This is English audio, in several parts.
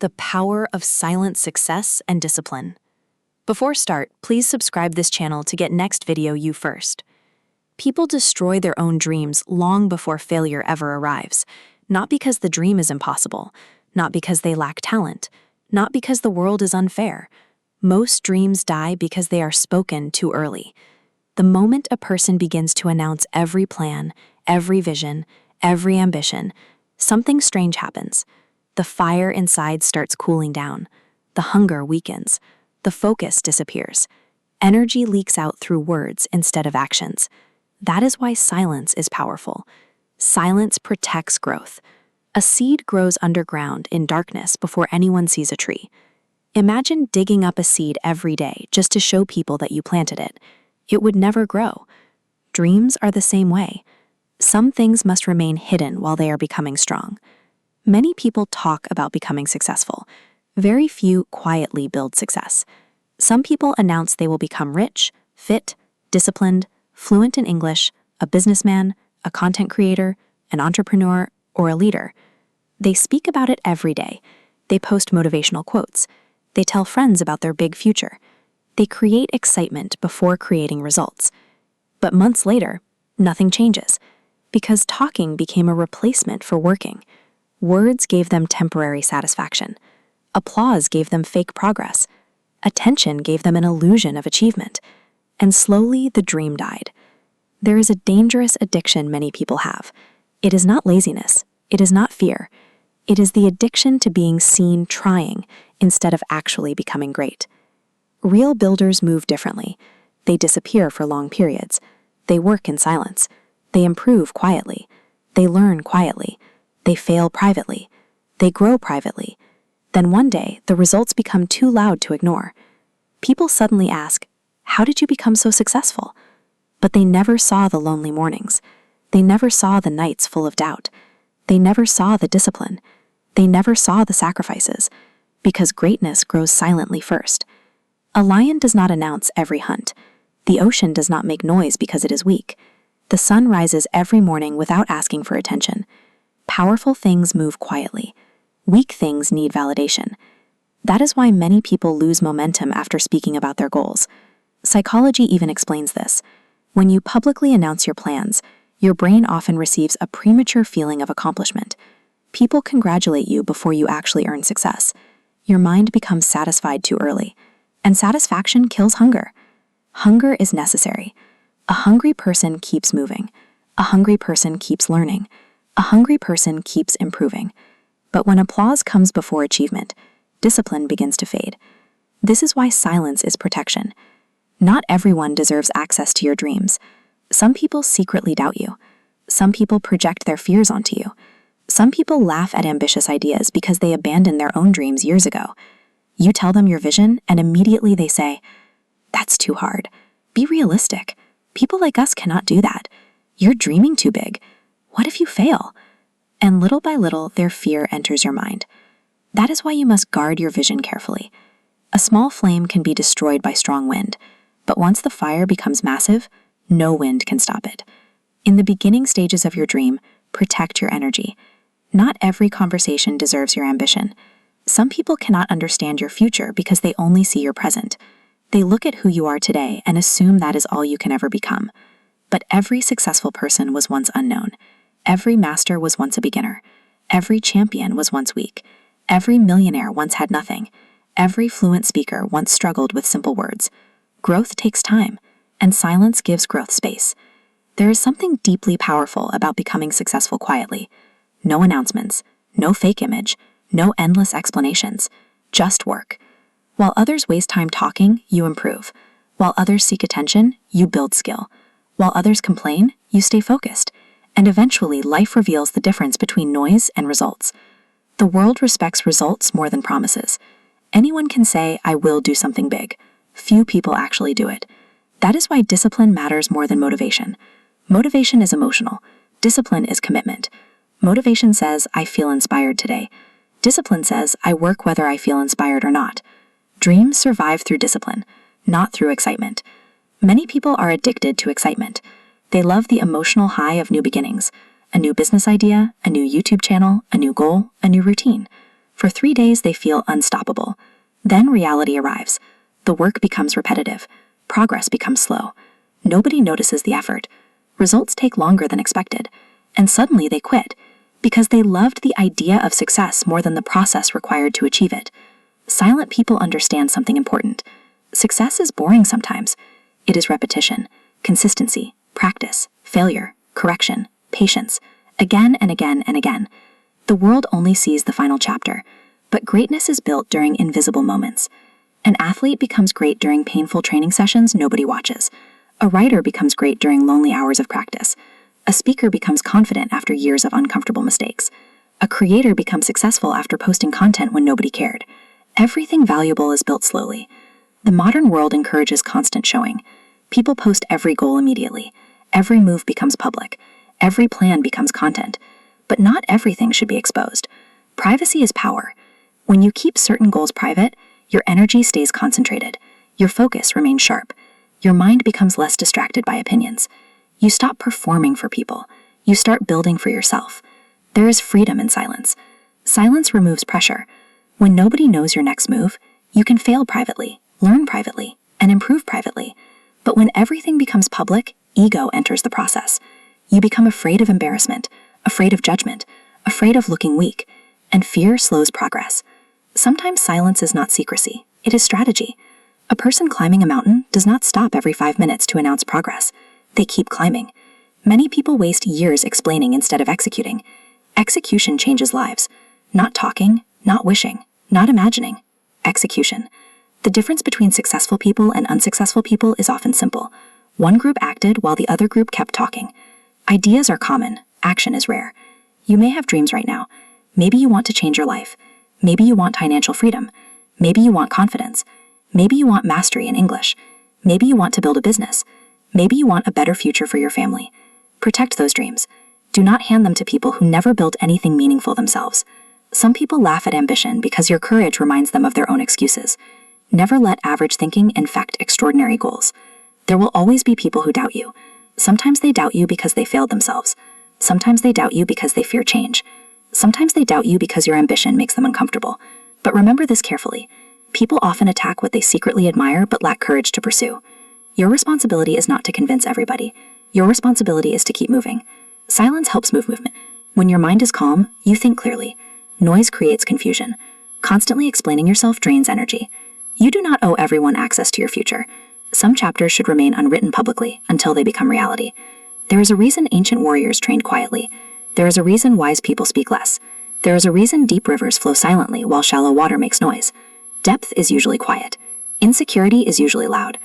the power of silent success and discipline. Before start, please subscribe this channel to get next video you first. People destroy their own dreams long before failure ever arrives, not because the dream is impossible, not because they lack talent, not because the world is unfair. Most dreams die because they are spoken too early. The moment a person begins to announce every plan, every vision, every ambition, something strange happens. The fire inside starts cooling down. The hunger weakens. The focus disappears. Energy leaks out through words instead of actions. That is why silence is powerful. Silence protects growth. A seed grows underground in darkness before anyone sees a tree. Imagine digging up a seed every day just to show people that you planted it. It would never grow. Dreams are the same way. Some things must remain hidden while they are becoming strong. Many people talk about becoming successful. Very few quietly build success. Some people announce they will become rich, fit, disciplined, fluent in English, a businessman, a content creator, an entrepreneur, or a leader. They speak about it every day. They post motivational quotes. They tell friends about their big future. They create excitement before creating results. But months later, nothing changes, because talking became a replacement for working. Words gave them temporary satisfaction. Applause gave them fake progress. Attention gave them an illusion of achievement. And slowly, the dream died. There is a dangerous addiction many people have. It is not laziness. It is not fear. It is the addiction to being seen trying instead of actually becoming great. Real builders move differently. They disappear for long periods. They work in silence. They improve quietly. They learn quietly. They fail privately. They grow privately. Then one day, the results become too loud to ignore. People suddenly ask, "How did you become so successful?" But they never saw the lonely mornings. They never saw the nights full of doubt. They never saw the discipline. They never saw the sacrifices, because greatness grows silently first. A lion does not announce every hunt. The ocean does not make noise because it is weak. The sun rises every morning without asking for attention. Powerful things move quietly. Weak things need validation. That is why many people lose momentum after speaking about their goals. Psychology even explains this. When you publicly announce your plans, your brain often receives a premature feeling of accomplishment. People congratulate you before you actually earn success. Your mind becomes satisfied too early. And satisfaction kills hunger. Hunger is necessary. A hungry person keeps moving. A hungry person keeps learning. A hungry person keeps improving. But when applause comes before achievement, discipline begins to fade. This is why silence is protection. Not everyone deserves access to your dreams. Some people secretly doubt you. Some people project their fears onto you. Some people laugh at ambitious ideas because they abandoned their own dreams years ago. You tell them your vision, and immediately they say, "That's too hard. Be realistic. People like us cannot do that. You're dreaming too big. What if you fail?" And little by little, their fear enters your mind. That is why you must guard your vision carefully. A small flame can be destroyed by strong wind, but once the fire becomes massive, no wind can stop it. In the beginning stages of your dream, protect your energy. Not every conversation deserves your ambition. Some people cannot understand your future because they only see your present. They look at who you are today and assume that is all you can ever become. But every successful person was once unknown. Every master was once a beginner. Every champion was once weak. Every millionaire once had nothing. Every fluent speaker once struggled with simple words. Growth takes time, and silence gives growth space. There is something deeply powerful about becoming successful quietly. No announcements, no fake image, no endless explanations, just work. While others waste time talking, you improve. While others seek attention, you build skill. While others complain, you stay focused. And eventually, life reveals the difference between noise and results. The world respects results more than promises. Anyone can say, "I will do something big." Few people actually do it. That is why discipline matters more than motivation. Motivation is emotional. Discipline is commitment. Motivation says, "I feel inspired today." Discipline says, "I work whether I feel inspired or not." Dreams survive through discipline, not through excitement. Many people are addicted to excitement. They love the emotional high of new beginnings, a new business idea, a new YouTube channel, a new goal, a new routine. For 3 days, they feel unstoppable. Then reality arrives. The work becomes repetitive. Progress becomes slow. Nobody notices the effort. Results take longer than expected. And suddenly they quit because they loved the idea of success more than the process required to achieve it. Silent people understand something important. Success is boring sometimes. It is repetition, consistency, practice, failure, correction, patience, again and again and again. The world only sees the final chapter, but greatness is built during invisible moments. An athlete becomes great during painful training sessions nobody watches. A writer becomes great during lonely hours of practice. A speaker becomes confident after years of uncomfortable mistakes. A creator becomes successful after posting content when nobody cared. Everything valuable is built slowly. The modern world encourages constant showing. People post every goal immediately. Every move becomes public. Every plan becomes content. But not everything should be exposed. Privacy is power. When you keep certain goals private, your energy stays concentrated. Your focus remains sharp. Your mind becomes less distracted by opinions. You stop performing for people. You start building for yourself. There is freedom in silence. Silence removes pressure. When nobody knows your next move, you can fail privately, learn privately, and improve privately. But when everything becomes public, ego enters the process. You become afraid of embarrassment, afraid of judgment, afraid of looking weak, and fear slows progress. Sometimes silence is not secrecy, it is strategy. A person climbing a mountain does not stop every 5 minutes to announce progress. They keep climbing. Many people waste years explaining instead of executing. Execution changes lives. Not talking, not wishing, not imagining. Execution. The difference between successful people and unsuccessful people is often simple. One group acted while the other group kept talking. Ideas are common, action is rare. You may have dreams right now. Maybe you want to change your life. Maybe you want financial freedom. Maybe you want confidence. Maybe you want mastery in English. Maybe you want to build a business. Maybe you want a better future for your family. Protect those dreams. Do not hand them to people who never built anything meaningful themselves. Some people laugh at ambition because your courage reminds them of their own excuses. Never let average thinking infect extraordinary goals. There will always be people who doubt you. Sometimes they doubt you because they failed themselves. Sometimes they doubt you because they fear change. Sometimes they doubt you because your ambition makes them uncomfortable. But remember this carefully. People often attack what they secretly admire but lack courage to pursue. Your responsibility is not to convince everybody. Your responsibility is to keep moving. Silence helps move movement. When your mind is calm, you think clearly. Noise creates confusion. Constantly explaining yourself drains energy. You do not owe everyone access to your future. Some chapters should remain unwritten publicly until they become reality. There is a reason ancient warriors trained quietly. There is a reason wise people speak less. There is a reason deep rivers flow silently while shallow water makes noise. Depth is usually quiet. Insecurity is usually loud.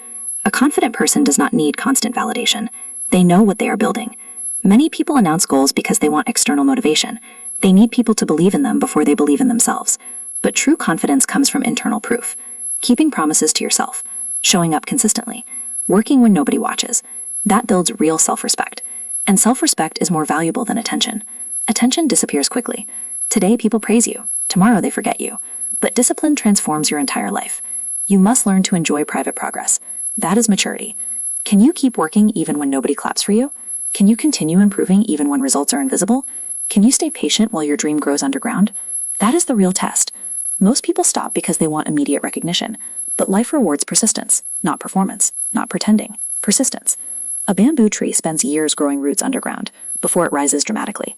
A confident person does not need constant validation. They know what they are building. Many people announce goals because they want external motivation. They need people to believe in them before they believe in themselves. But true confidence comes from internal proof. Keeping promises to yourself. Showing up consistently. Working when nobody watches. That builds real self-respect. And self-respect is more valuable than attention. Attention disappears quickly. Today people praise you. Tomorrow they forget you. But discipline transforms your entire life. You must learn to enjoy private progress. That is maturity. Can you keep working even when nobody claps for you? Can you continue improving even when results are invisible? Can you stay patient while your dream grows underground? That is the real test. Most people stop because they want immediate recognition. But life rewards persistence, not performance, not pretending. Persistence. A bamboo tree spends years growing roots underground before it rises dramatically.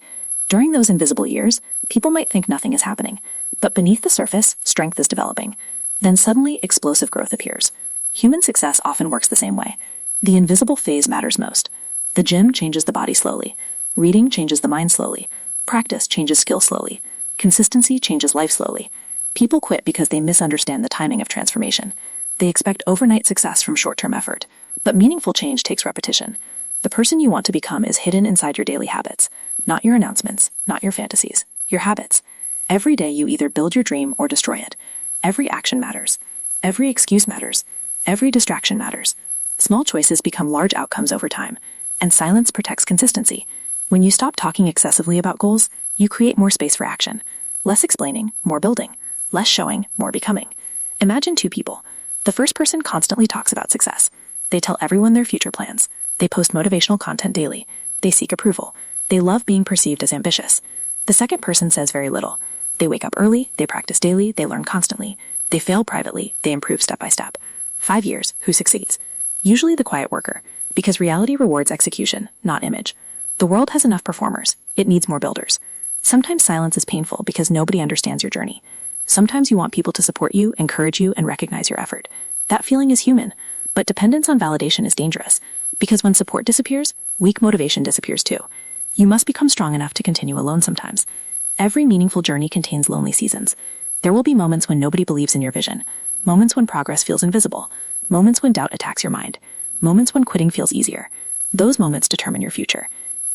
During those invisible years, people might think nothing is happening. But beneath the surface, strength is developing. Then suddenly, explosive growth appears. Human success often works the same way. The invisible phase matters most. The gym changes the body slowly. Reading changes the mind slowly. Practice changes skill slowly. Consistency changes life slowly. People quit because they misunderstand the timing of transformation. They expect overnight success from short-term effort. But meaningful change takes repetition. The person you want to become is hidden inside your daily habits. Not your announcements, not your fantasies. Your habits. Every day you either build your dream or destroy it. Every action matters. Every excuse matters. Every distraction matters. Small choices become large outcomes over time. And silence protects consistency. When you stop talking excessively about goals, you create more space for action. Less explaining, more building. Less showing, more becoming. Imagine two people. The first person constantly talks about success. They tell everyone their future plans. They post motivational content daily. They seek approval. They love being perceived as ambitious. The second person says very little. They wake up early, they practice daily, they learn constantly. They fail privately, they improve step by step. 5 years, who succeeds? Usually the quiet worker, because reality rewards execution, not image. The world has enough performers, it needs more builders. Sometimes silence is painful because nobody understands your journey. Sometimes you want people to support you, encourage you, and recognize your effort. That feeling is human, but dependence on validation is dangerous, because when support disappears, weak motivation disappears too. You must become strong enough to continue alone sometimes. Every meaningful journey contains lonely seasons. There will be moments when nobody believes in your vision, moments when progress feels invisible, moments when doubt attacks your mind, moments when quitting feels easier. Those moments determine your future.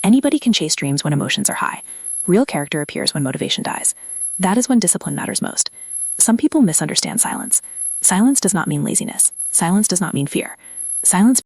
Anybody can chase dreams when emotions are high. Real character appears when motivation dies. That is when discipline matters most. Some people misunderstand silence. Silence does not mean laziness. Silence does not mean fear. Silence